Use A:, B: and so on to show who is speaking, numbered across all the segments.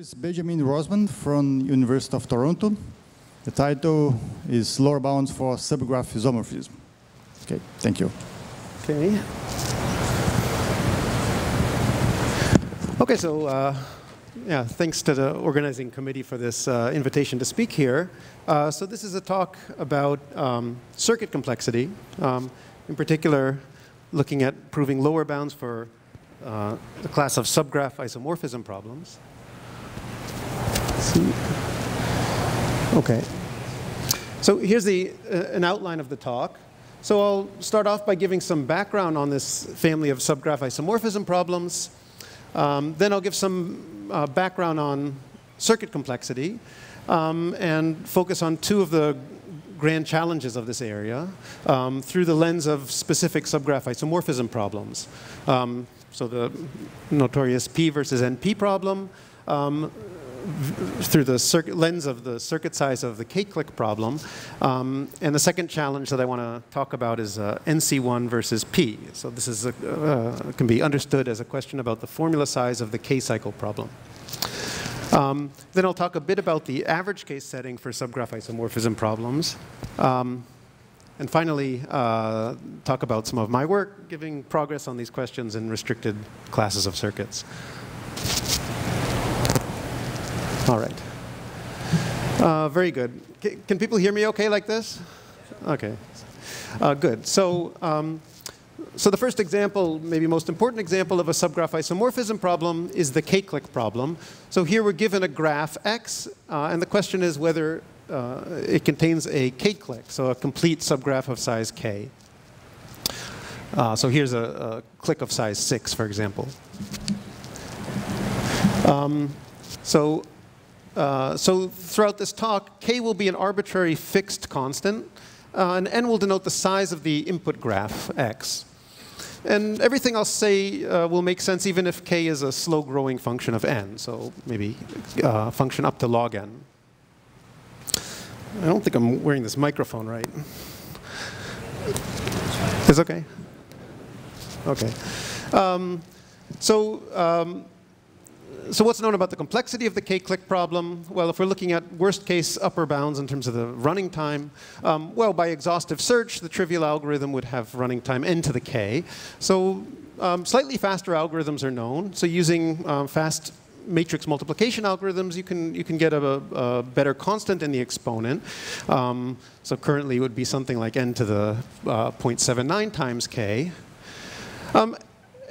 A: is Benjamin Rossman from University of Toronto. The title is Lower Bounds for Subgraph Isomorphism. Okay, thank you.
B: Okay. Okay, so yeah, thanks to the organizing committee for this invitation to speak here. So this is a talk about circuit complexity, in particular looking at proving lower bounds for the class of subgraph isomorphism problems. Okay. So here's an outline of the talk. So I'll start off by giving some background on this family of subgraph isomorphism problems. Then I'll give some background on circuit complexity and focus on two of the grand challenges of this area through the lens of specific subgraph isomorphism problems. So the notorious P versus NP problem through the lens of the circuit size of the K Clique problem. And the second challenge that I want to talk about is NC1 versus P. So this is can be understood as a question about the formula size of the K cycle problem. Then I'll talk a bit about the average case setting for subgraph isomorphism problems. And finally, talk about some of my work giving progress on these questions in restricted classes of circuits. All right. Very good. Can people hear me okay like this? Okay. Good. So, so the first example, maybe most important example of a subgraph isomorphism problem is the K Clique problem. So here we're given a graph X, and the question is whether it contains a K Clique, so a complete subgraph of size K. So here's a clique of size 6, for example. So throughout this talk, K will be an arbitrary fixed constant, and N will denote the size of the input graph, X. And everything I'll say will make sense even if K is a slow-growing function of N, so maybe a function up to log N. I don't think I'm wearing this microphone right. Is it okay? Okay. So what's known about the complexity of the K Clique problem? Well, if we're looking at worst case upper bounds in terms of the running time, well, by exhaustive search, the trivial algorithm would have running time n to the k. So slightly faster algorithms are known. So using fast matrix multiplication algorithms, you can get a better constant in the exponent. So currently it would be something like n to the 0.79 times k.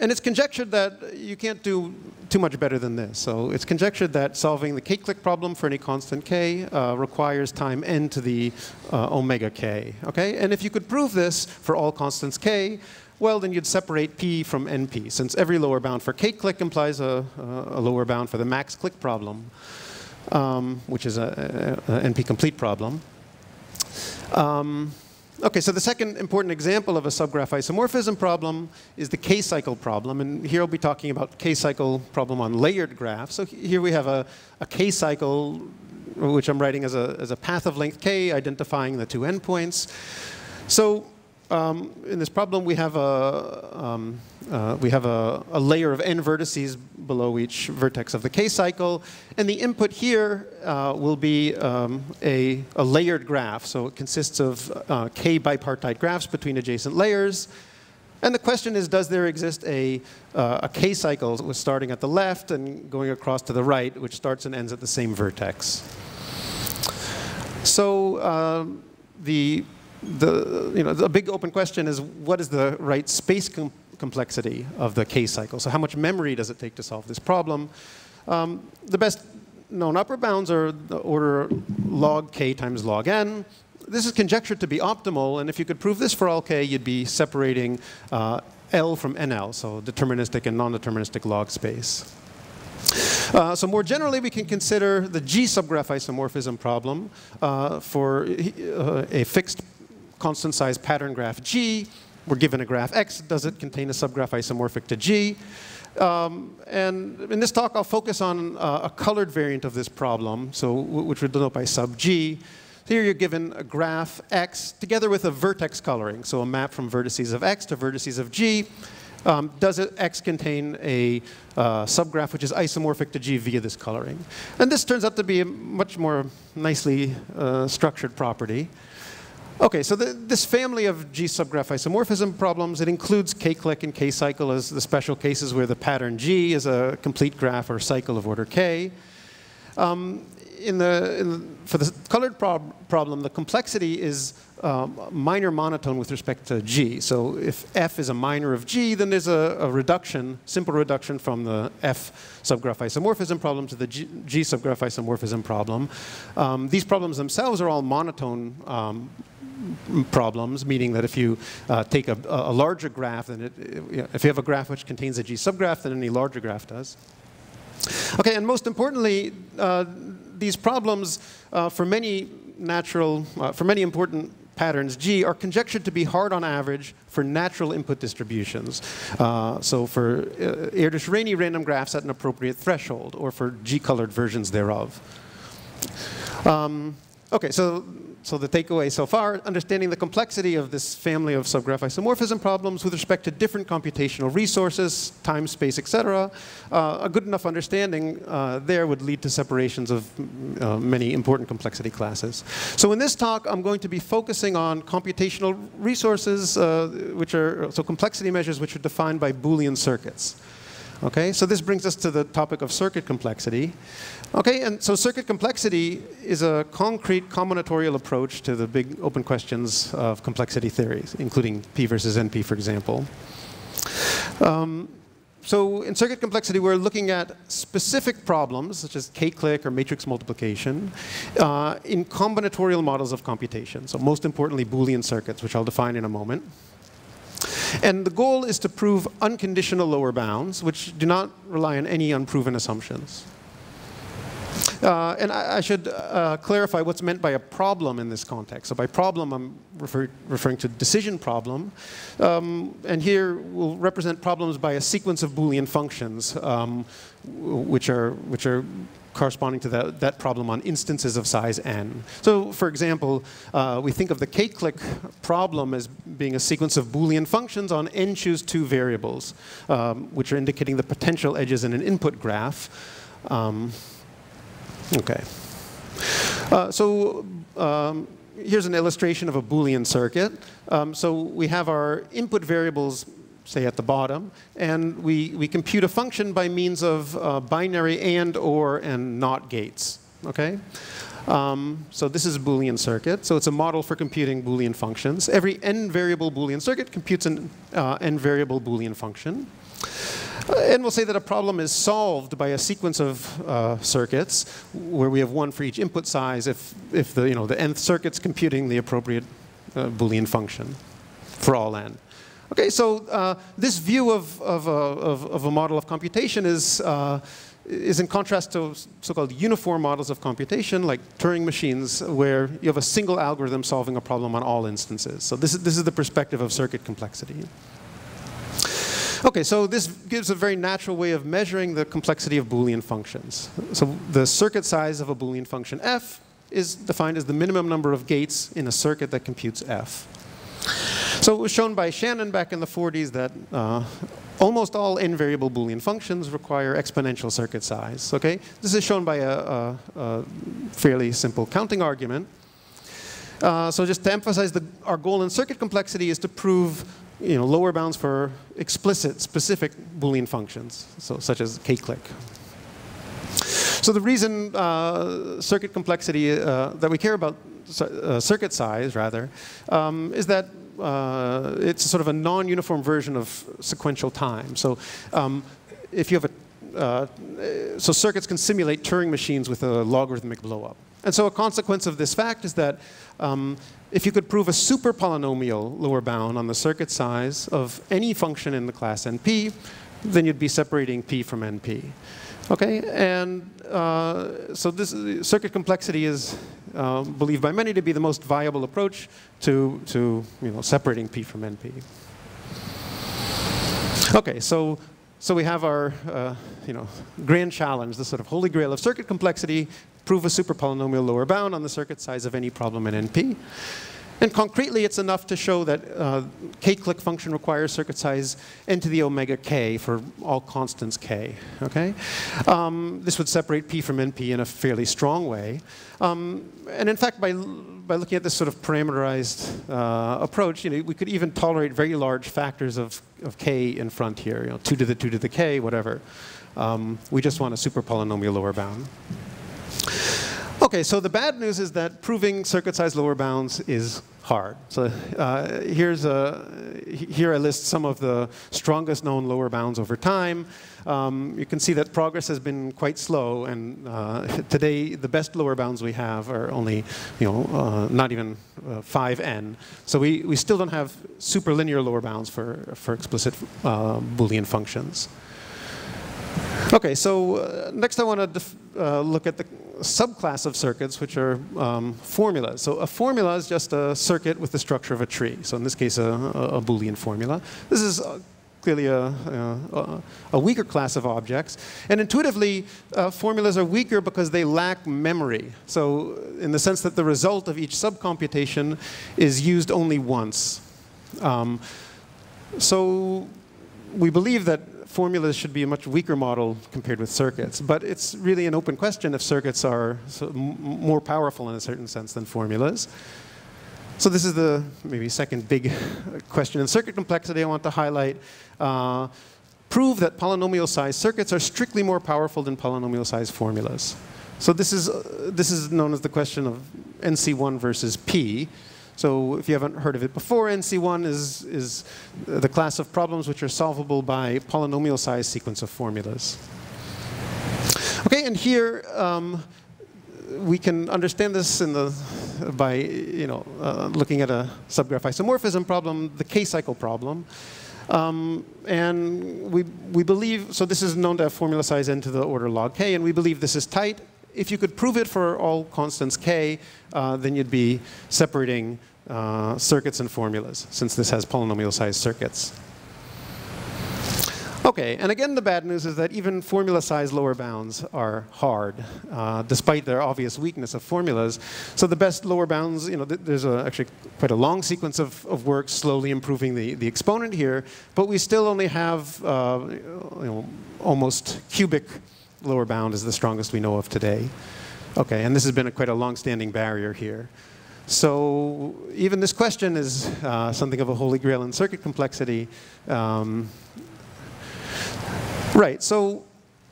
B: And it's conjectured that you can't do too much better than this. So it's conjectured that solving the K Clique problem for any constant k requires time n to the omega k. Okay? And if you could prove this for all constants k, well, then you'd separate p from np, since every lower bound for K Clique implies a lower bound for the max clique problem, which is a np complete problem. Okay, so the second important example of a subgraph isomorphism problem is the K cycle problem. And here I'll be talking about K cycle problem on layered graphs. So here we have a K cycle, which I'm writing as a path of length k, identifying the two endpoints. So in this problem, we have a layer of n vertices below each vertex of the K cycle. And the input here will be a layered graph. So it consists of k bipartite graphs between adjacent layers. And the question is, does there exist a K cycle starting at the left and going across to the right, which starts and ends at the same vertex? So the big open question is, what is the right space complexity of the K cycle? So how much memory does it take to solve this problem? The best known upper bounds are the order log k times log n. This is conjectured to be optimal, and if you could prove this for all k, you'd be separating L from NL, so deterministic and non-deterministic log space. So more generally, we can consider the G subgraph isomorphism problem for a fixed constant size pattern graph G. We're given a graph X. Does it contain a subgraph isomorphic to G? And in this talk, I'll focus on a colored variant of this problem, so which we denote by sub G. So here you're given a graph X together with a vertex coloring, so a map from vertices of X to vertices of G. does X contain a subgraph which is isomorphic to G via this coloring? And this turns out to be a much more nicely structured property. Okay, so this family of G subgraph isomorphism problems, it includes K Clique and K cycle as the special cases where the pattern G is a complete graph or cycle of order K. For the colored problem, the complexity is minor monotone with respect to G. So if F is a minor of G, then there's a reduction, simple reduction from the F subgraph isomorphism problem to the G subgraph isomorphism problem. These problems themselves are all monotone problems, meaning that if you take a larger graph, then if you have a graph which contains a G subgraph, then any larger graph does. Okay, and most importantly, these problems for many important patterns G are conjectured to be hard on average for natural input distributions. So for Erdős Rényi random graphs at an appropriate threshold, or for G-colored versions thereof. Okay, so the takeaway so far, understanding the complexity of this family of subgraph isomorphism problems with respect to different computational resources, time, space, etc. A good enough understanding there would lead to separations of many important complexity classes. So in this talk, I'm going to be focusing on computational resources, so complexity measures which are defined by Boolean circuits. Okay, so this brings us to the topic of circuit complexity. Okay, and so circuit complexity is a concrete combinatorial approach to the big open questions of complexity theories, including P versus NP, for example. So in circuit complexity, we're looking at specific problems, such as K Clique or matrix multiplication, in combinatorial models of computation. So most importantly, Boolean circuits, which I'll define in a moment. And the goal is to prove unconditional lower bounds, which do not rely on any unproven assumptions. And I should clarify what's meant by a problem in this context. So by problem, I'm referring to decision problem. And here we'll represent problems by a sequence of Boolean functions, which are corresponding to that problem on instances of size n. So for example, we think of the K Clique problem as being a sequence of Boolean functions on n choose 2 variables, which are indicating the potential edges in an input graph. Okay. Here's an illustration of a Boolean circuit. So we have our input variables, say at the bottom, and we compute a function by means of binary and, or, and not gates. Okay? So this is a Boolean circuit. So it's a model for computing Boolean functions. Every n variable Boolean circuit computes an n variable Boolean function. And we'll say that a problem is solved by a sequence of circuits where we have one for each input size if the nth circuit's computing the appropriate Boolean function for all n. Okay, so this view of a model of computation is in contrast to so-called uniform models of computation, like Turing machines, where you have a single algorithm solving a problem on all instances. So this is the perspective of circuit complexity. Okay, so this gives a very natural way of measuring the complexity of Boolean functions. So the circuit size of a Boolean function f is defined as the minimum number of gates in a circuit that computes f. So it was shown by Shannon back in the 40s that almost all n-variable Boolean functions require exponential circuit size. Okay, this is shown by a fairly simple counting argument. So just to emphasize, our goal in circuit complexity is to prove lower bounds for explicit, specific Boolean functions, so such as K Clique. So the reason circuit complexity that we care about circuit size rather is that it's sort of a non-uniform version of sequential time. So if you have so circuits can simulate Turing machines with a logarithmic blow-up. And so a consequence of this fact is that if you could prove a super polynomial lower bound on the circuit size of any function in the class NP, then you'd be separating P from NP. Okay, and so this circuit complexity is believed by many to be the most viable approach to separating P from NP. Okay, so we have our grand challenge, the sort of holy grail of circuit complexity: prove a super polynomial lower bound on the circuit size of any problem in NP. And concretely, it's enough to show that K Clique function requires circuit size n to the omega k for all constants k. Okay? This would separate P from NP in a fairly strong way. And in fact, by looking at this sort of parameterized approach, we could even tolerate very large factors of k in front here, 2 to the 2 to the k, whatever. We just want a super polynomial lower bound. Okay, so the bad news is that proving circuit size lower bounds is hard. So here I list some of the strongest known lower bounds over time. You can see that progress has been quite slow, and today the best lower bounds we have are only, not even 5n. So we still don't have superlinear lower bounds for explicit Boolean functions. Okay, so next I want to look at the subclass of circuits, which are formulas. So a formula is just a circuit with the structure of a tree. So in this case, a Boolean formula. This is clearly a weaker class of objects. And intuitively, formulas are weaker because they lack memory. So in the sense that the result of each subcomputation is used only once. So we believe that formulas should be a much weaker model compared with circuits. But it's really an open question if circuits are more powerful in a certain sense than formulas. So this is the maybe second big question in circuit complexity I want to highlight. Prove that polynomial-sized circuits are strictly more powerful than polynomial-sized formulas. So this is known as the question of NC1 versus P. So if you haven't heard of it before, NC1 is the class of problems which are solvable by polynomial-sized sequence of formulas. Okay, and here we can understand this by looking at a subgraph isomorphism problem, the K-cycle problem. And we believe, so this is known to have formula size n to the order log k, and we believe this is tight. If you could prove it for all constants k, then you'd be separating circuits and formulas, since this has polynomial-sized circuits. Okay, and again, the bad news is that even formula-sized lower bounds are hard, despite their obvious weakness of formulas. So the best lower bounds, there's actually quite a long sequence of work slowly improving the exponent here, but we still only have almost cubic lower bound is the strongest we know of today. Okay, and this has been quite a long-standing barrier here. So even this question is something of a holy grail in circuit complexity. Right, so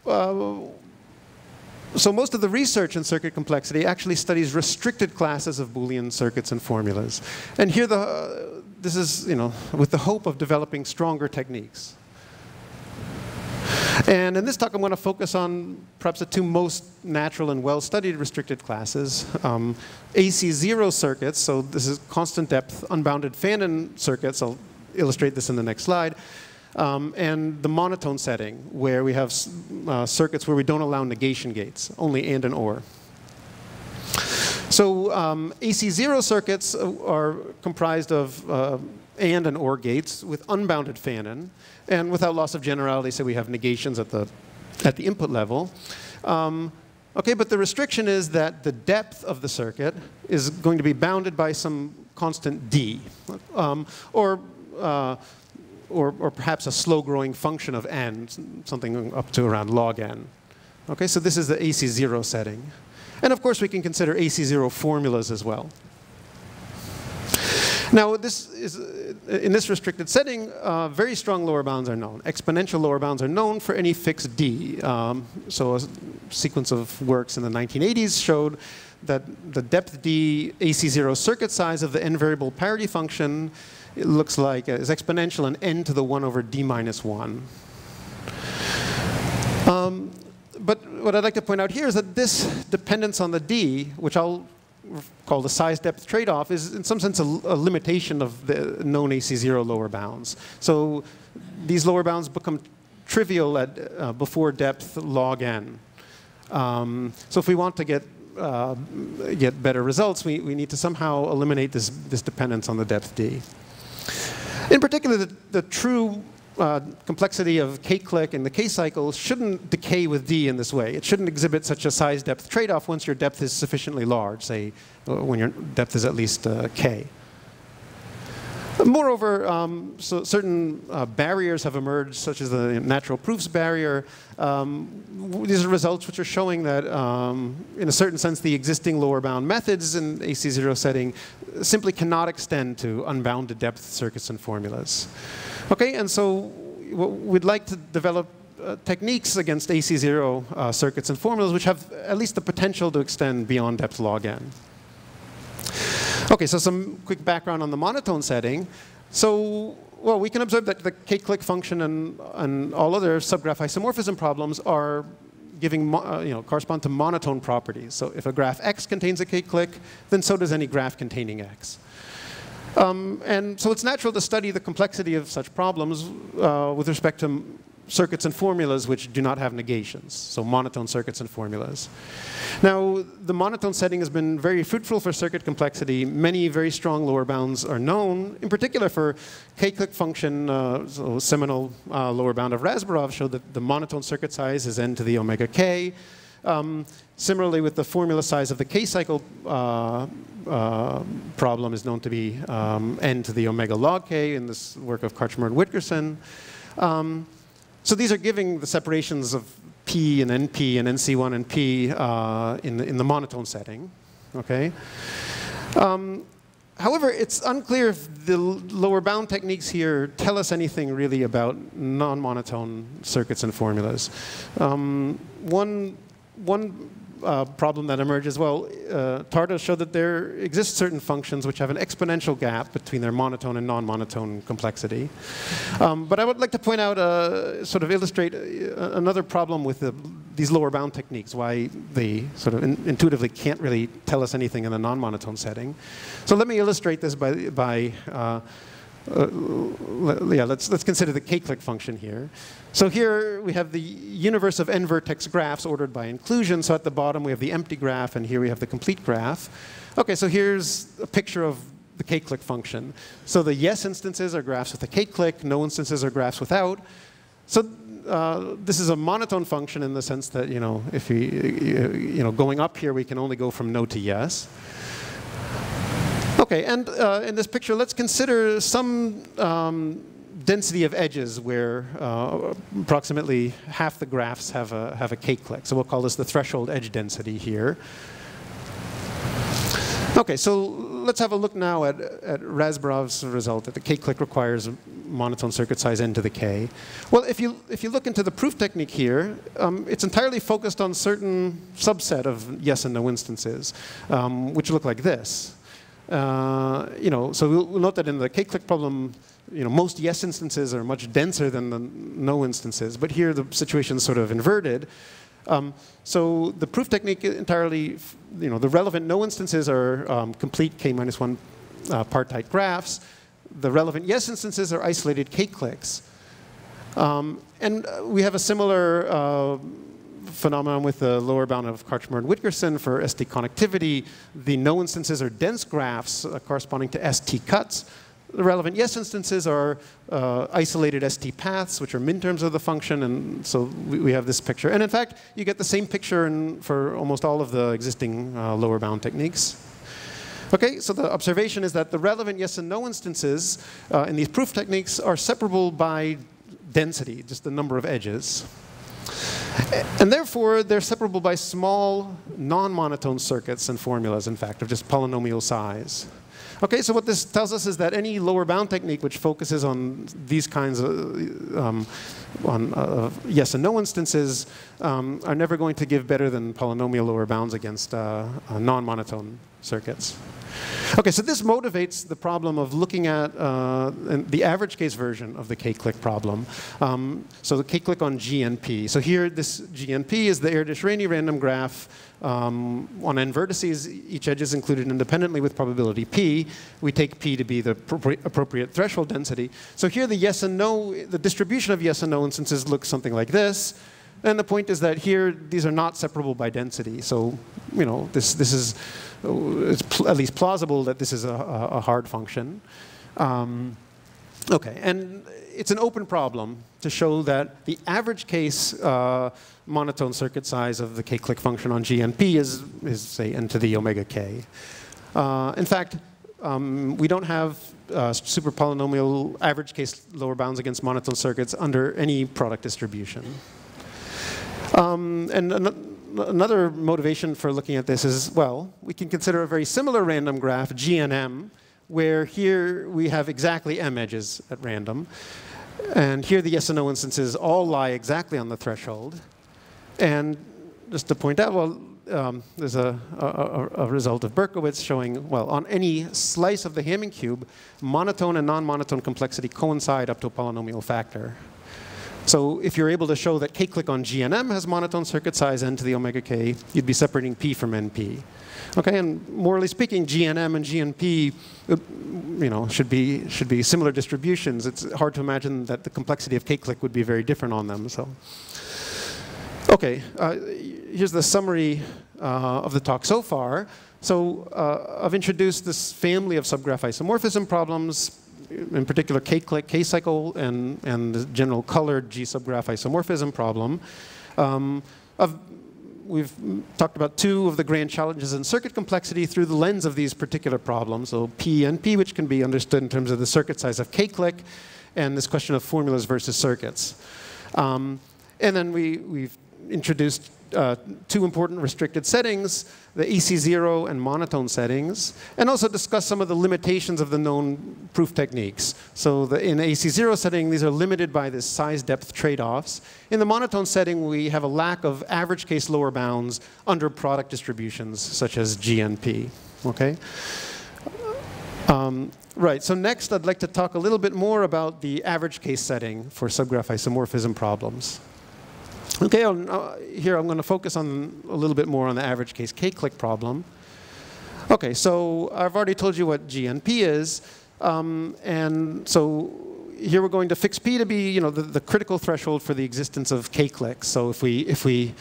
B: most of the research in circuit complexity actually studies restricted classes of Boolean circuits and formulas. And here this is, with the hope of developing stronger techniques. And in this talk, I'm going to focus on perhaps the two most natural and well-studied restricted classes. AC0 circuits, so this is constant depth, unbounded Fanon circuits. I'll illustrate this in the next slide. And the monotone setting, where we have circuits where we don't allow negation gates, only and or. So AC0 circuits are comprised of and or gates with unbounded Fanon, and without loss of generality, so we have negations at the input level. Okay, but the restriction is that the depth of the circuit is going to be bounded by some constant d, or perhaps a slow-growing function of n, something up to around log n. Okay, so this is the AC0 setting. And of course, we can consider AC0 formulas as well. Now, in this restricted setting, very strong lower bounds are known. Exponential lower bounds are known for any fixed d. So a sequence of works in the 1980s showed that the depth d AC0 circuit size of the n-variable parity function, it looks like is exponential in n to the 1 over d minus 1. But what I'd like to point out here is that this dependence on the d, which I'll call the size-depth trade-off, is in some sense a limitation of the known AC0 lower bounds. So these lower bounds become trivial at before depth log n. So if we want to get better results, we need to somehow eliminate this dependence on the depth d. In particular, the true complexity of K Clique and the K cycle shouldn't decay with d in this way. It shouldn't exhibit such a size-depth trade-off once your depth is sufficiently large, say when your depth is at least k. Moreover, so certain barriers have emerged, such as the natural proofs barrier. These are results which are showing that, in a certain sense, the existing lower bound methods in AC0 setting simply cannot extend to unbounded depth circuits and formulas. Okay, and so we'd like to develop techniques against AC0 circuits and formulas which have at least the potential to extend beyond depth log n. Okay, so some quick background on the monotone setting. So, well, we can observe that the K Clique function and all other subgraph isomorphism problems are giving, correspond to monotone properties. So if a graph X contains a K Clique, then so does any graph containing X. And so it's natural to study the complexity of such problems with respect to circuits and formulas which do not have negations, so monotone circuits and formulas. Now, the monotone setting has been very fruitful for circuit complexity. Many very strong lower bounds are known. In particular, for K Clique function, so seminal lower bound of Razborov showed that the monotone circuit size is n to the omega k. Similarly, with the formula size of the K-cycle problem is known to be n to the omega log k in this work of Karchmer and Witkerson. So these are giving the separations of P and NP and NC1 and P in the monotone setting. Okay. However, it's unclear if the lower bound techniques here tell us anything really about non-monotone circuits and formulas. One problem that emerges, well, Tardo showed that there exist certain functions which have an exponential gap between their monotone and non-monotone complexity. But I would like to point out, sort of illustrate another problem with these lower bound techniques, why they sort of intuitively can't really tell us anything in the non-monotone setting. So let me illustrate this let's consider the K Clique function here. So here we have the universe of n vertex graphs ordered by inclusion. So at the bottom we have the empty graph, and here we have the complete graph. Okay, so here's a picture of the K Clique function. So the yes instances are graphs with a K Clique, no instances are graphs without. So this is a monotone function in the sense that, if we, going up here we can only go from no to yes. Okay, and in this picture, let's consider some density of edges where approximately half the graphs have a K Clique. So we'll call this the threshold edge density here. Okay, so let's have a look now at Razborov's result that the K Clique requires a monotone circuit size n to the k. Well, if you look into the proof technique here, it's entirely focused on certain subset of yes and no instances, which look like this. So we'll note that in the K Clique problem, most yes instances are much denser than the no instances, but here the situation is sort of inverted. So the proof technique entirely, the relevant no instances are complete k-1 partite graphs. The relevant yes instances are isolated K Cliques. And we have a similar phenomenon with the lower bound of Karchmer and Witkerson for ST connectivity. The no instances are dense graphs corresponding to ST cuts. The relevant yes instances are isolated ST paths, which are minterms of the function, and so we have this picture. And in fact, you get the same picture for almost all of the existing lower bound techniques. Okay, so the observation is that the relevant yes and no instances in these proof techniques are separable by density, just the number of edges. And therefore, they're separable by small, non-monotone circuits and formulas, in fact, of just polynomial size. Okay, so what this tells us is that any lower bound technique which focuses on these kinds of yes and no instances are never going to give better than polynomial lower bounds against non-monotone circuits. Okay, so this motivates the problem of looking at the average case version of the K Clique problem. So the K Clique on GNP. So here, this GNP is the Erdős Rényi random graph on n vertices. Each edge is included independently with probability p. We take p to be the appropriate threshold density. So here, the yes and no, the distribution of yes and no instances looks something like this. And the point is that here, these are not separable by density. So, this is, it's at least plausible that this is a hard function. Okay, and it's an open problem to show that the average case monotone circuit size of the K Clique function on GNP is say, n to the omega k. In fact, we don't have super polynomial average case lower bounds against monotone circuits under any product distribution. And another motivation for looking at this is, well, we can consider a very similar random graph, G and M, where here we have exactly M edges at random. And here the yes and no instances all lie exactly on the threshold. And just to point out, well, there's a result of Berkowitz showing, well, on any slice of the Hamming cube, monotone and non-monotone complexity coincide up to a polynomial factor. So if you're able to show that K Clique on G and M has monotone circuit size n to the omega k, you'd be separating P from NP. Okay, and morally speaking, G and M and G and P, should be similar distributions. It's hard to imagine that the complexity of K Clique would be very different on them. So, okay, here's the summary of the talk so far. So I've introduced this family of subgraph isomorphism problems, in particular K Clique, K cycle, and the general colored G subgraph isomorphism problem. We've talked about two of the grand challenges in circuit complexity through the lens of these particular problems. So P and P, which can be understood in terms of the circuit size of K Clique, and this question of formulas versus circuits. And then we've introduced two important restricted settings, the AC0 and monotone settings, and also discuss some of the limitations of the known proof techniques. So in the AC0 setting, these are limited by this size depth trade-offs. In the monotone setting, we have a lack of average case lower bounds under product distributions, such as G and P. Okay? Right, so next I'd like to talk a little bit more about the average case setting for subgraph isomorphism problems. Okay, here I'm going to focus on a little bit more on the average case K Clique problem. Okay, so I've already told you what G and P is, and so here we're going to fix P to be, the critical threshold for the existence of K Cliques. So if we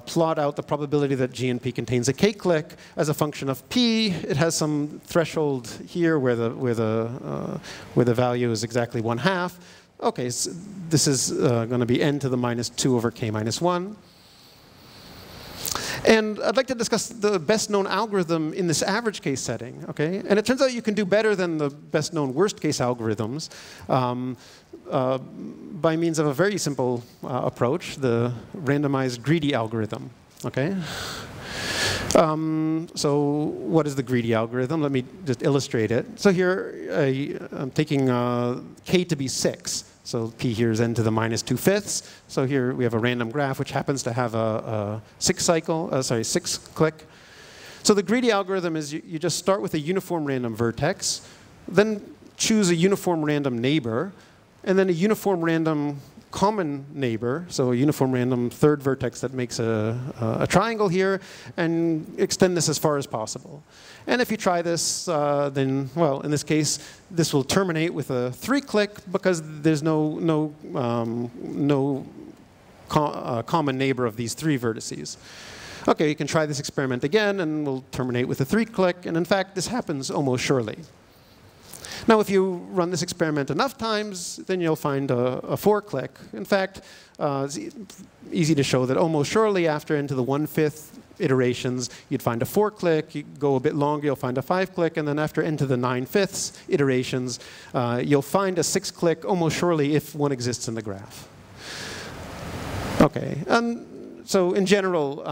B: plot out the probability that G and P contains a K Clique as a function of P, it has some threshold here where the value is exactly 1/2. Okay, so this is going to be n to the minus 2 over k minus 1. And I'd like to discuss the best known algorithm in this average case setting. Okay? And it turns out you can do better than the best known worst case algorithms by means of a very simple approach, the randomized greedy algorithm. Okay? So what is the greedy algorithm? Let me just illustrate it. So here I'm taking k to be 6. So P here is n to the minus 2/5. So here we have a random graph which happens to have a 6 clique. So the greedy algorithm is you just start with a uniform random vertex, then choose a uniform random neighbor, and then a uniform random common neighbor, so a uniform random third vertex that makes a triangle here, and extend this as far as possible. And if you try this, then, well, in this case, this will terminate with a 3 clique because there's no common neighbor of these 3 vertices. Okay, you can try this experiment again, and we'll terminate with a 3 clique, and in fact, this happens almost surely. Now, if you run this experiment enough times, then you'll find a 4 clique. In fact, it's easy to show that almost surely after n to the 1/5 iterations, you'd find a 4 clique. You go a bit longer, you'll find a 5 clique. And then after n to the 9/5 iterations, you'll find a 6 clique almost surely if one exists in the graph. Okay, and so in general,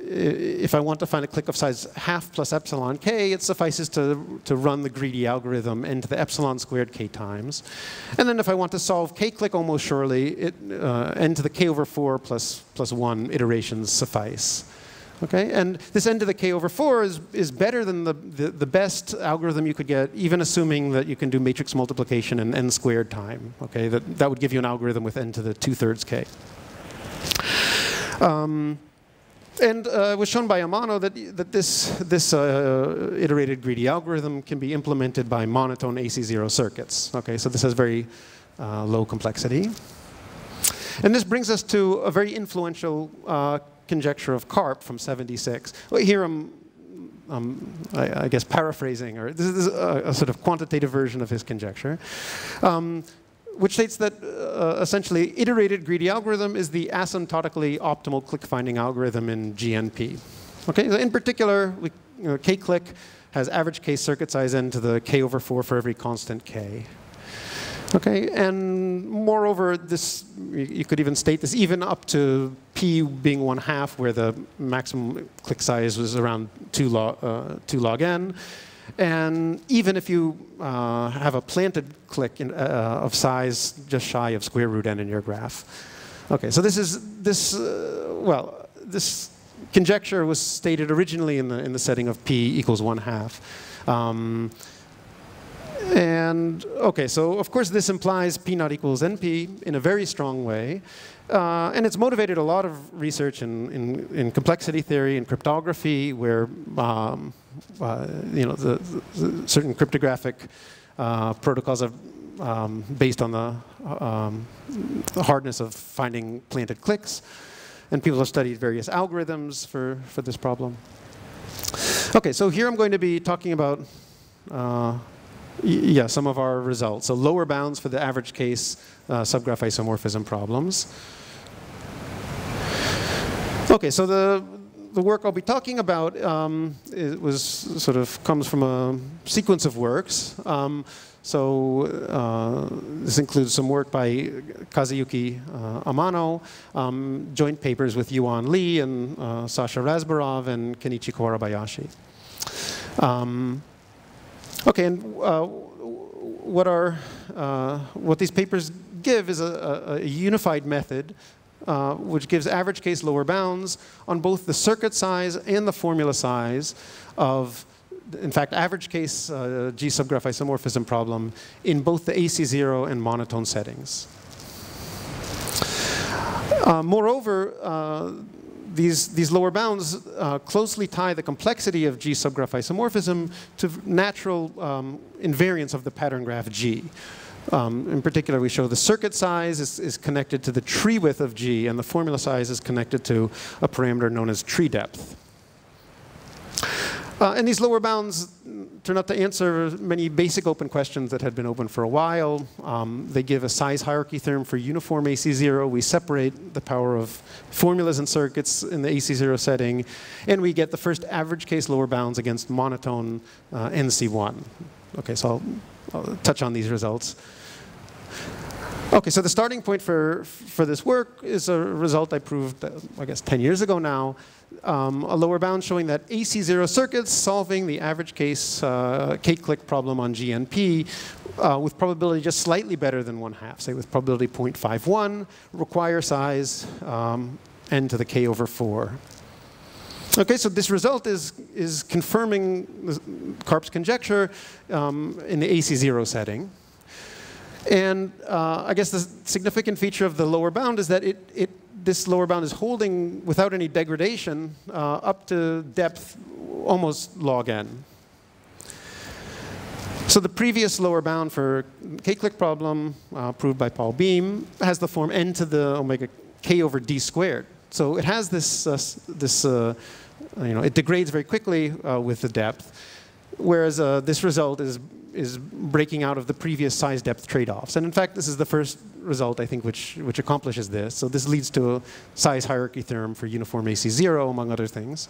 B: if I want to find a clique of size 1/2 plus epsilon k, it suffices to run the greedy algorithm n to the epsilon squared k times. And then if I want to solve K Clique almost surely, n to the k over 4 plus 1 iterations suffice. Okay, and this n to the k over 4 is better than the best algorithm you could get, even assuming that you can do matrix multiplication in n squared time. Okay, that would give you an algorithm with n to the 2/3 k. And it was shown by Amano that this iterated greedy algorithm can be implemented by monotone AC0 circuits. Okay, so this has very low complexity. And this brings us to a very influential conjecture of Karp from '76. Well, here I guess paraphrasing, or this is a sort of quantitative version of his conjecture. Which states that essentially iterated greedy algorithm is the asymptotically optimal clique finding algorithm in GNP. Okay, so in particular, K Clique has average case circuit size n to the k over 4 for every constant k. Okay, and moreover, this, you could even state this even up to p being 1/2, where the maximum click size was around 2 log n. And even if you have a planted click of size just shy of square root n in your graph. Okay, so this conjecture was stated originally in the setting of p equals 1/2. And okay, so of course this implies p not equals np in a very strong way. And it's motivated a lot of research in complexity theory and cryptography, where the certain cryptographic protocols are based on the hardness of finding planted clicks. And people have studied various algorithms for this problem. Okay, so here I'm going to be talking about some of our results. So lower bounds for the average case subgraph isomorphism problems. Okay, so the work I'll be talking about comes from a sequence of works. This includes some work by Kazuyuki Amano, joint papers with Yuan Li and Sasha Razbarov and Kenichi Kawarabayashi. Okay, and what these papers give is a unified method which gives average case lower bounds on both the circuit size and the formula size of, in fact, average case G subgraph isomorphism problem in both the AC0 and monotone settings. Moreover, these lower bounds closely tie the complexity of G subgraph isomorphism to natural invariance of the pattern graph G. In particular, we show the circuit size is connected to the tree width of G, and the formula size is connected to a parameter known as tree depth. And these lower bounds turn out to answer many basic open questions that had been open for a while. They give a size hierarchy theorem for uniform AC0. We separate the power of formulas and circuits in the AC0 setting. And we get the first average case lower bounds against monotone NC1. Okay, so I'll touch on these results. Okay, so the starting point for this work is a result I proved, I guess, 10 years ago now. A lower bound showing that AC0 circuits solving the average case K Clique problem on GNP with probability just slightly better than 1/2, say with probability 0.51, require size n to the k over 4. Okay, so this result is confirming Karp's conjecture in the AC0 setting. And I guess the significant feature of the lower bound is that this lower bound is holding without any degradation up to depth almost log n. So the previous lower bound for K Clique problem, proved by Paul Beam, has the form n to the omega k over d squared. So it has it degrades very quickly with the depth, whereas this result is breaking out of the previous size depth trade-offs. And in fact, this is the first result, I think, which accomplishes this. So this leads to a size hierarchy theorem for uniform AC0, among other things.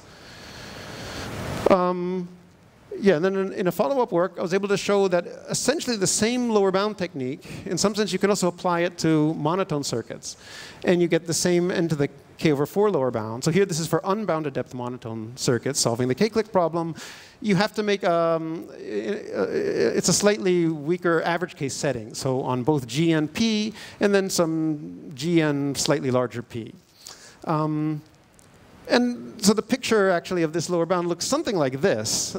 B: Yeah, and then in a follow-up work, I was able to show that essentially the same lower bound technique, in some sense, you can also apply it to monotone circuits. And you get the same n to the k over 4 lower bound. So here, this is for unbounded depth monotone circuits, solving the K Clique problem. You have to make, it's a slightly weaker average case setting. So on both GNP and then some GN slightly larger P. And so the picture, actually, of this lower bound looks something like this.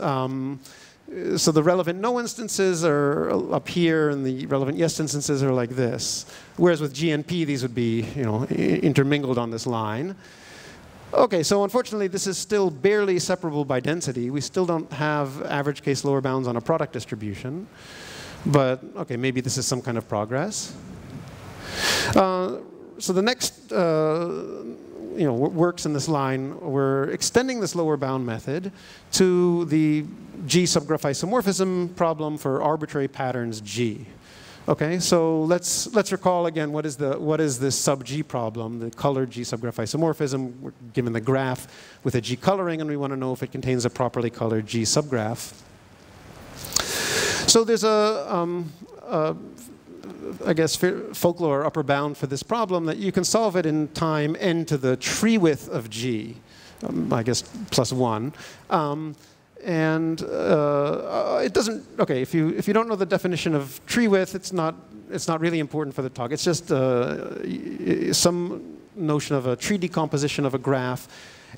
B: So the relevant no instances are up here, and the relevant yes instances are like this. Whereas with GNP, these would be intermingled on this line. OK, so unfortunately, this is still barely separable by density. We still don't have average case lower bounds on a product distribution. But OK, maybe this is some kind of progress. So the next works in this line, we're extending this lower bound method to the G subgraph isomorphism problem for arbitrary patterns G. Okay, so let's recall again what is this sub G problem, the colored G subgraph isomorphism. We're given the graph with a G coloring, and we want to know if it contains a properly colored G subgraph. So there's I guess, folklore upper bound for this problem that you can solve it in time n to the tree width of G, I guess plus 1. It doesn't, okay, if you don't know the definition of tree width, it's not really important for the talk. It's just some notion of a tree decomposition of a graph.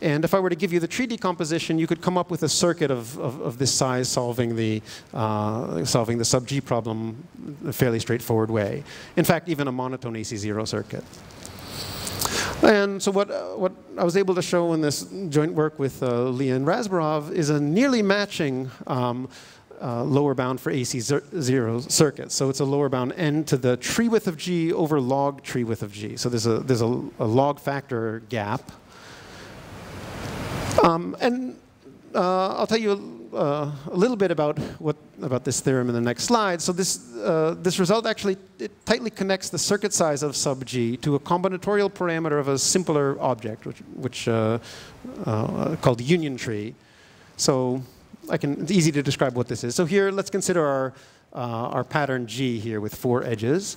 B: And if I were to give you the tree decomposition, you could come up with a circuit of this size solving the sub G problem in a fairly straightforward way. In fact, even a monotone AC0 circuit. And so what I was able to show in this joint work with Lee and Razbarov is a nearly matching lower bound for AC0 circuits. So it's a lower bound n to the tree width of G over log tree width of G. So there's a log factor gap. I'll tell you a little bit about this theorem in the next slide. So this result actually tightly connects the circuit size of sub G to a combinatorial parameter of a simpler object, which called union tree. So it's easy to describe what this is. So here, let's consider our pattern G here with 4 edges.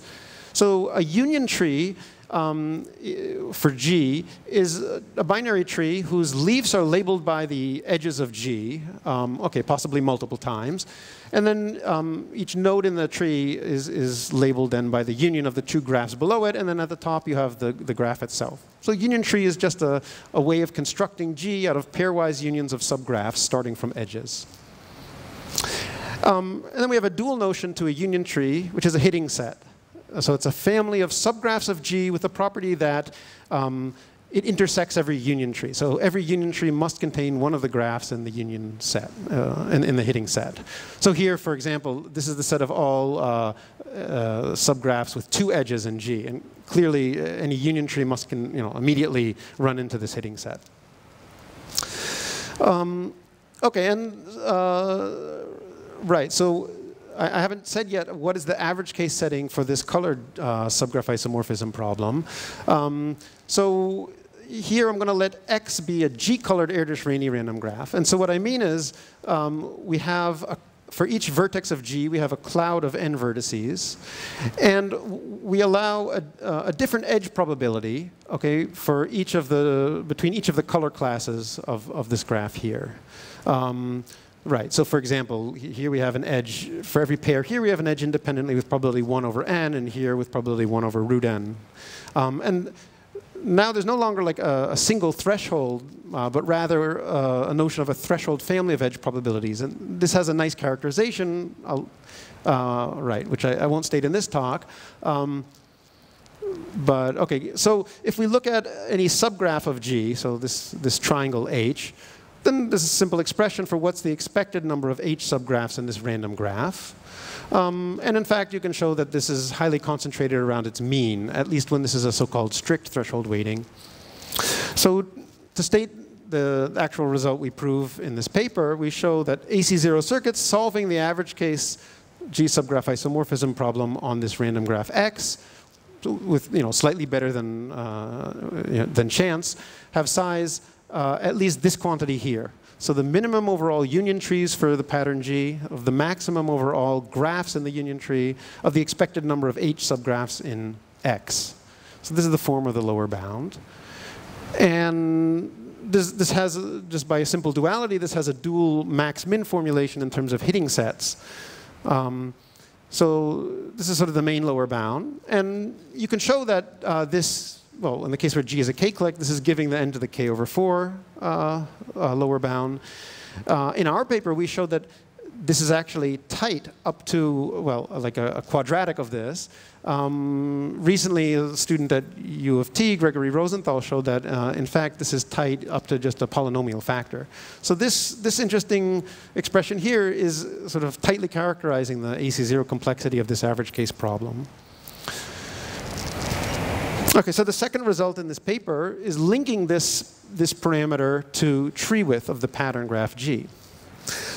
B: So a union tree for G is a binary tree whose leaves are labeled by the edges of G, okay, possibly multiple times. And then each node in the tree is labeled then by the union of the 2 graphs below it, and then at the top you have the graph itself. So union tree is just a way of constructing G out of pairwise unions of subgraphs starting from edges. And then we have a dual notion to a union tree, which is a hitting set. So it's a family of subgraphs of G with the property that it intersects every union tree. So every union tree must contain one of the graphs in the union set, in the hitting set. So here, for example, this is the set of all subgraphs with 2 edges in G. And clearly, any union tree must immediately run into this hitting set. Okay, and right, so I haven't said yet what is the average case setting for this colored subgraph isomorphism problem. So here I'm going to let X be a G-colored Erdős Rényi random graph. And so what I mean is we have, for each vertex of G, we have a cloud of n vertices. And we allow a different edge probability, okay, for between each of the color classes of this graph here. Right, so for example, here we have an edge, for every pair here we have an edge independently with probability 1 over n, and here with probability 1 over root n. And now there's no longer like a single threshold, but rather a notion of a threshold family of edge probabilities. And this has a nice characterization, right, which I won't state in this talk. But okay, so if we look at any subgraph of G, so this triangle H, then there's a simple expression for what's the expected number of H subgraphs in this random graph. And in fact, you can show that this is highly concentrated around its mean, at least when this is a so-called strict threshold weighting. So to state the actual result we prove in this paper, we show that AC0 circuits solving the average case G subgraph isomorphism problem on this random graph X, with slightly better than chance, have size at least this quantity here. So the minimum overall union trees for the pattern G, of the maximum overall graphs in the union tree, of the expected number of H subgraphs in X. So this is the form of the lower bound. And this has, just by a simple duality, this has a dual max-min formulation in terms of hitting sets. So this is sort of the main lower bound. And you can show that well, in the case where G is a K clique, this is giving the n to the K over 4 lower bound. In our paper, we showed that this is actually tight up to, well, like a quadratic of this. Recently, a student at U of T, Gregory Rosenthal, showed that, in fact, this is tight up to just a polynomial factor. So this interesting expression here is sort of tightly characterizing the AC0 complexity of this average case problem. Okay, so the second result in this paper is linking this parameter to tree width of the pattern graph G.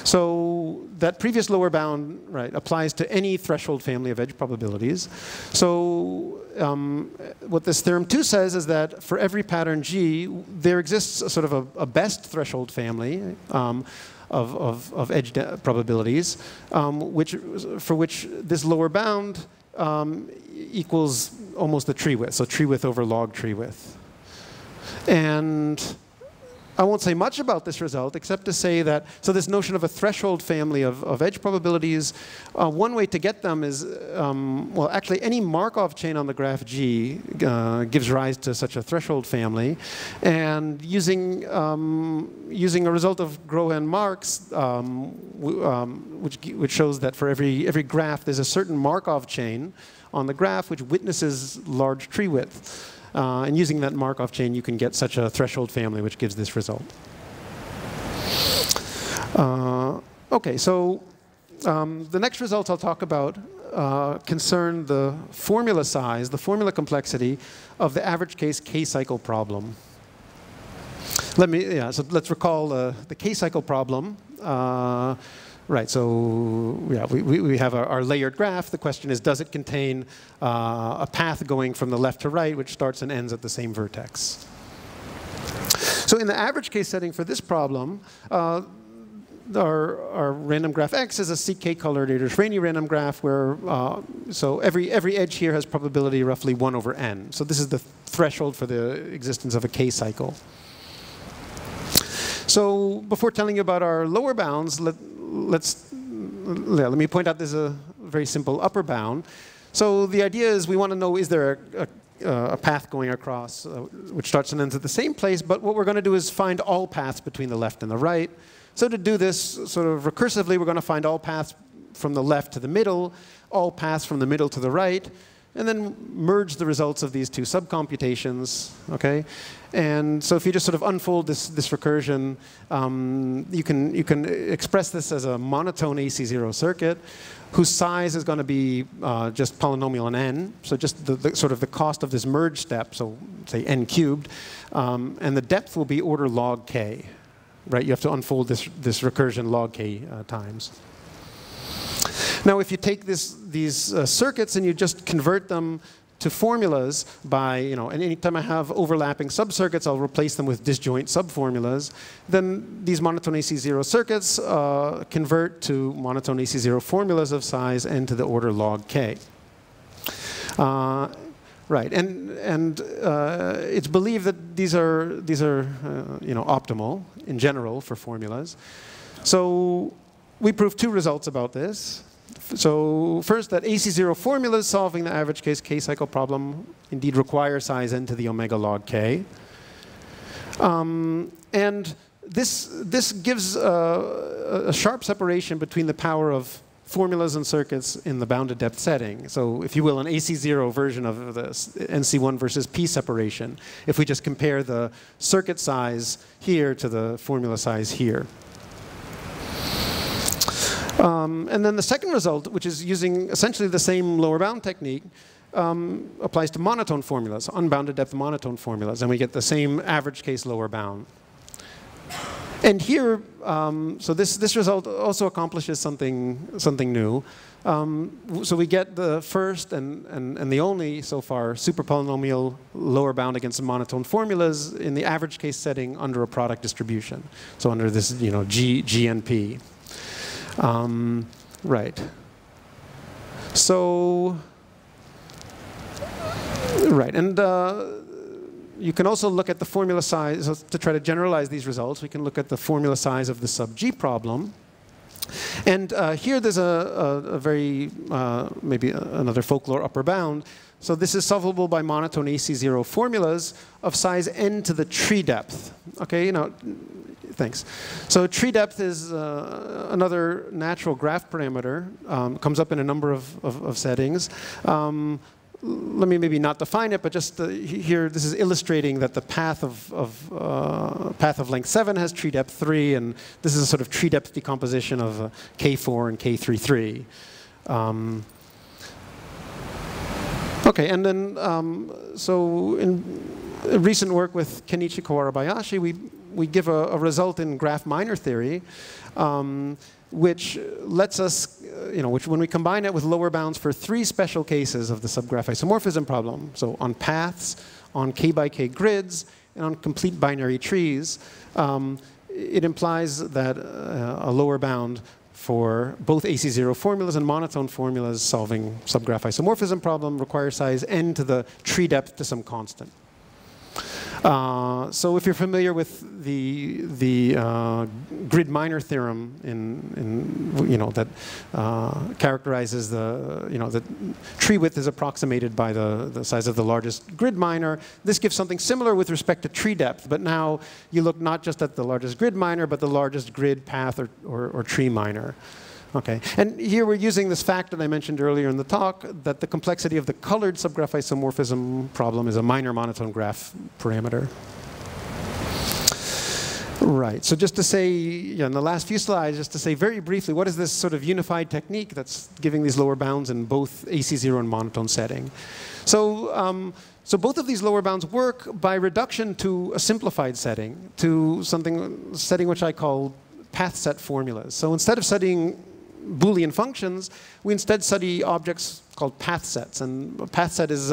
B: So that previous lower bound, right, applies to any threshold family of edge probabilities. So what this theorem 2 says is that for every pattern G, there exists a sort of a best threshold family of edge probabilities, for which this lower bound equals almost the tree width, so tree width over log tree width. And I won't say much about this result, except to say that, so this notion of a threshold family of edge probabilities, one way to get them is, well, actually any Markov chain on the graph G gives rise to such a threshold family. And using a result of Grohe and Marx, which shows that for every graph, there's a certain Markov chain on the graph which witnesses large tree width. And using that Markov chain, you can get such a threshold family, which gives this result. OK, so the next results I'll talk about concern the formula size, the formula complexity of the average case K-cycle problem. So let's recall the K-cycle problem. Right, so yeah, we have our layered graph. The question is, does it contain a path going from the left to right, which starts and ends at the same vertex? So in the average case setting for this problem, our random graph X is a CK colored Erdős-Rényi random graph where, so every edge here has probability roughly 1 over n. So this is the threshold for the existence of a K cycle. So before telling you about our lower bounds, let me point out there's a very simple upper bound. So the idea is we want to know, is there a path going across which starts and ends at the same place, but what we're going to do is find all paths between the left and the right. So to do this sort of recursively, we're going to find all paths from the left to the middle, all paths from the middle to the right, and then merge the results of these two subcomputations, okay? And so if you just sort of unfold this recursion, you can express this as a monotone AC0 circuit whose size is going to be just polynomial in n, so just the sort of the cost of this merge step, so say n cubed, and the depth will be order log k, right? You have to unfold this recursion log k times. Now, if you take these circuits and you just convert them to formulas by, and anytime I have overlapping subcircuits, I'll replace them with disjoint subformulas, then these monotone AC0 circuits convert to monotone AC0 formulas of size n to the order log k. Right, and it's believed that these are optimal in general for formulas. So we proved 2 results about this. So first, that AC0 formulas solving the average case K-cycle problem indeed require size n to the omega log k. And this gives a sharp separation between the power of formulas and circuits in the bounded depth setting. So if you will, an AC0 version of the NC1 versus P separation, if we just compare the circuit size here to the formula size here. And then the second result, which is using essentially the same lower bound technique, applies to monotone formulas, unbounded depth monotone formulas, and we get the same average case lower bound. And here, so this result also accomplishes something new. So we get the first and the only, so far, super polynomial lower bound against monotone formulas in the average case setting under a product distribution. So under this, G and P. Right. So, right, and you can also look at the formula size, so to try to generalize these results, we can look at the formula size of the sub G problem. And here there's a very, maybe another folklore upper bound. So this is solvable by monotone AC0 formulas of size n to the tree depth. Okay, thanks. So tree depth is another natural graph parameter. Comes up in a number of settings. Let me maybe not define it, but just here, this is illustrating that the path of length 7 has tree depth 3, and this is a sort of tree depth decomposition of K4 and K33. Okay, and then so in recent work with Kenichi Kawarabayashi, we give a result in graph minor theory, which lets us, which when we combine it with lower bounds for 3 special cases of the subgraph isomorphism problem, so on paths, on k by k grids, and on complete binary trees, it implies that a lower bound for both AC0 formulas and monotone formulas solving subgraph isomorphism problem requires size n to the tree depth to some constant. So if you're familiar with the grid minor theorem that characterizes the tree width is approximated by the size of the largest grid minor, this gives something similar with respect to tree depth. But now you look not just at the largest grid minor, but the largest grid path or tree minor. Okay, and here we're using this fact that I mentioned earlier in the talk, that the complexity of the colored subgraph isomorphism problem is a minor monotone graph parameter. Right, so just to say, in the last few slides, just to say very briefly, what is this sort of unified technique that's giving these lower bounds in both AC0 and monotone setting? So, so both of these lower bounds work by reduction to a simplified setting, to setting which I call path set formulas. So instead of studying Boolean functions, we instead study objects called path sets. And a path set is,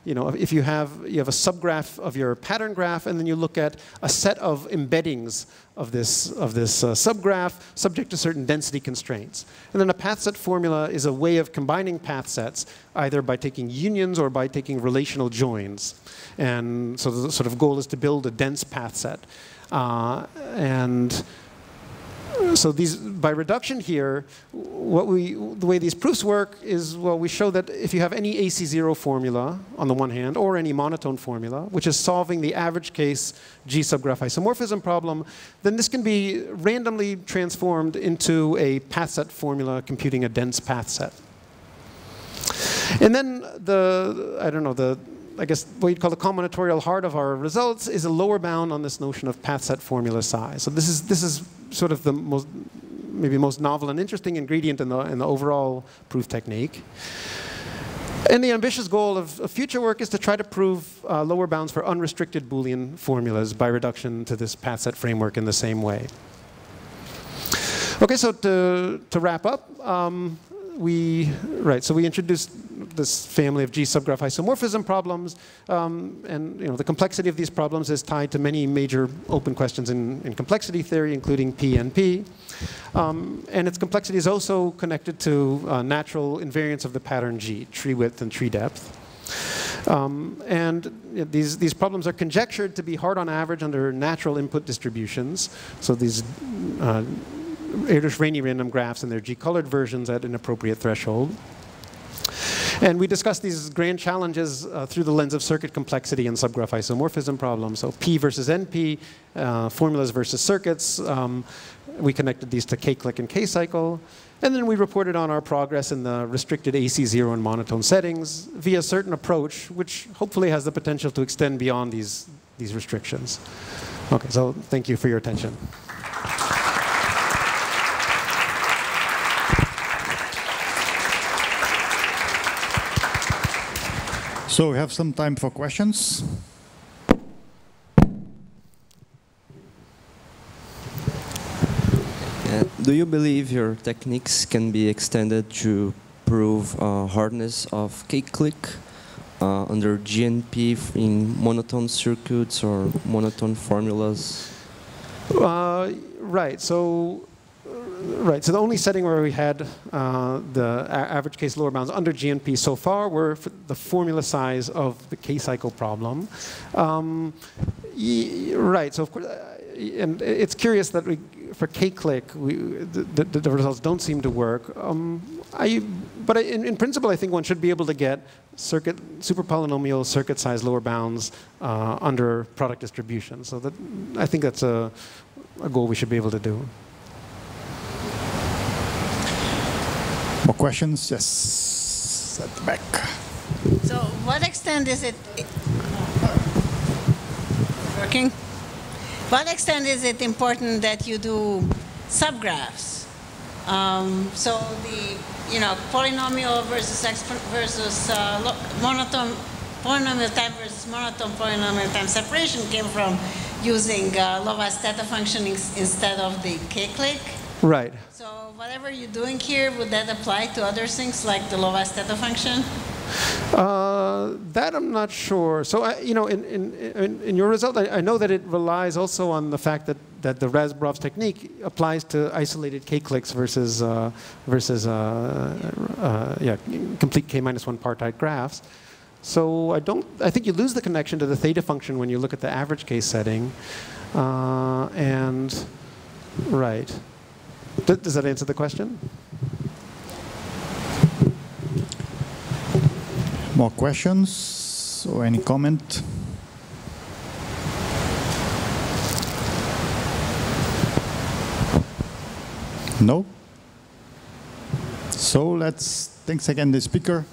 B: if you have a subgraph of your pattern graph, and then you look at a set of embeddings of this subgraph subject to certain density constraints. And then a path set formula is a way of combining path sets, either by taking unions or by taking relational joins. And so the sort of goal is to build a dense path set. So by reduction here, the way these proofs work is, well, we show that if you have any AC0 formula on the one hand, or any monotone formula, which is solving the average case G subgraph isomorphism problem, then this can be randomly transformed into a path set formula computing a dense path set. And then I guess what you'd call the combinatorial heart of our results is a lower bound on this notion of path set formula size. So this is sort of the maybe most novel and interesting ingredient in the overall proof technique. And the ambitious goal of future work is to try to prove lower bounds for unrestricted Boolean formulas by reduction to this path set framework in the same way. Okay, so to wrap up, we introduced this family of G subgraph isomorphism problems, and the complexity of these problems is tied to many major open questions in complexity theory, including P and P. And its complexity is also connected to natural invariance of the pattern G, tree width and tree depth. And these problems are conjectured to be hard on average under natural input distributions. So these Erdős Rényi random graphs and their G-colored versions at an appropriate threshold. And we discussed these grand challenges through the lens of circuit complexity and subgraph isomorphism problems. So P versus NP, formulas versus circuits. We connected these to K Clique and K cycle. And then we reported on our progress in the restricted AC0 and monotone settings via a certain approach, which hopefully has the potential to extend beyond these restrictions. Okay, so thank you for your attention.
A: So we have some time for questions.
C: Do you believe your techniques can be extended to prove hardness of K Clique under GNP in monotone circuits or monotone formulas?
B: Right. So the only setting where we had the average case lower bounds under GNP so far were for the formula size of the K-cycle problem. Right. So of course, and it's curious that for K Clique, the results don't seem to work. But in principle, I think one should be able to get super polynomial circuit size lower bounds under product distribution. So I think that's a goal we should be able to do.
A: More questions? Yes, at the back.
D: So what extent is it working? What extent is it important that you do subgraphs? So the polynomial versus monotone polynomial time versus monotone polynomial time separation came from using Lova's theta function instead of the K Clique.
B: Right.
D: So whatever you're doing here, would that apply to other things like the Lova's theta function?
B: That I'm not sure. So, you know, in your result, I know that it relies also on the fact that the Razborov's technique applies to isolated K-cliques versus complete K-1 partite graphs. So I think you lose the connection to the theta function when you look at the average case setting. Right. Does that answer the question?
A: More questions or any comment? No? So thanks again the speaker.